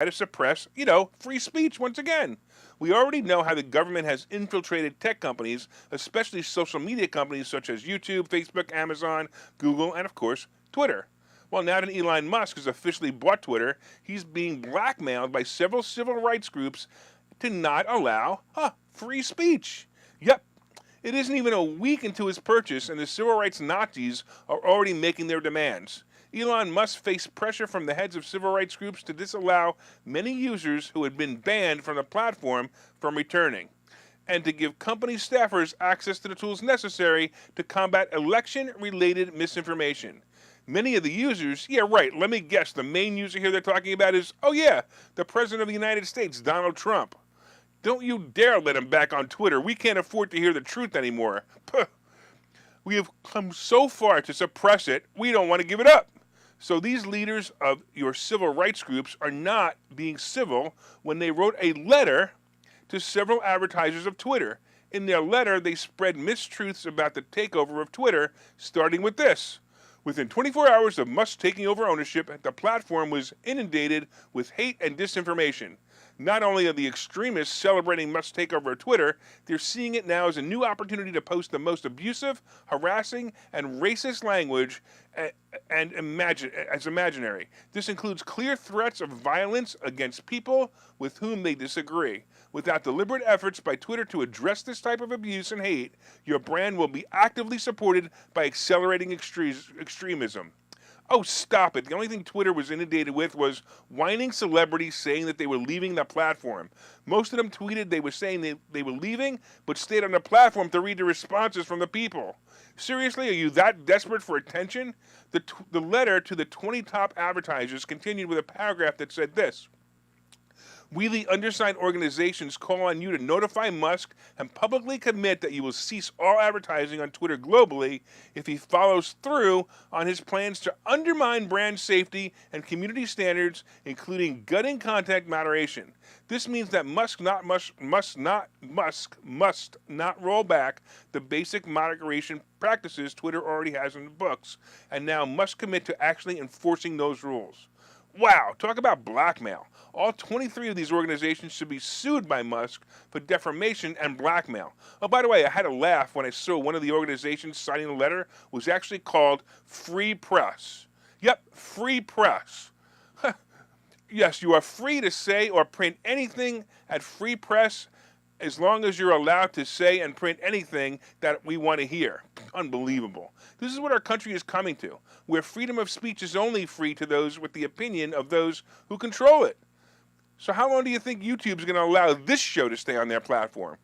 to suppress, free speech once again. We already know how the government has infiltrated tech companies, especially social media companies such as YouTube, Facebook, Amazon, Google, and of course, Twitter. Well, now that Elon Musk has officially bought Twitter, he's being blackmailed by several civil rights groups to not allow free speech. Yep, it isn't even a week into his purchase, and the civil rights Nazis are already making their demands. Elon Musk faced pressure from the heads of civil rights groups to disallow many users who had been banned from the platform from returning, and to give company staffers access to the tools necessary to combat election-related misinformation. Many of the users, yeah, right, let me guess, the main user here they're talking about is, oh yeah, the President of the United States, Donald Trump. Don't you dare let him back on Twitter. We can't afford to hear the truth anymore. Puh. We have come so far to suppress it, we don't want to give it up. So these leaders of your civil rights groups are not being civil when they wrote a letter to several advertisers of Twitter. In their letter, they spread mistruths about the takeover of Twitter, starting with this. Within 24 hours of Musk taking over ownership, the platform was inundated with hate and disinformation. Not only are the extremists celebrating Musk's takeover of Twitter, they're seeing it now as a new opportunity to post the most abusive, harassing, and racist language and as imaginary. This includes clear threats of violence against people with whom they disagree. Without deliberate efforts by Twitter to address this type of abuse and hate, your brand will be actively supported by accelerating extremism. Oh, stop it. The only thing Twitter was inundated with was whining celebrities saying that they were leaving the platform. Most of them tweeted they were saying they were leaving, but stayed on the platform to read the responses from the people. Seriously, are you that desperate for attention? The letter to the 20 top advertisers continued with a paragraph that said this. We, the undersigned organizations, call on you to notify Musk and publicly commit that you will cease all advertising on Twitter globally if he follows through on his plans to undermine brand safety and community standards, including gutting content moderation. This means that Musk must not roll back the basic moderation practices Twitter already has in the books, and now must commit to actually enforcing those rules. Wow, talk about blackmail. All 23 of these organizations should be sued by Musk for defamation and blackmail. Oh, by the way, I had a laugh when I saw one of the organizations signing the letter was actually called Free Press. Yep, Free Press. Yes, you are free to say or print anything at Free Press as long as you're allowed to say and print anything that we want to hear. Unbelievable. This is what our country is coming to, where freedom of speech is only free to those with the opinion of those who control it. So how long do you think YouTube is going to allow this show to stay on their platform?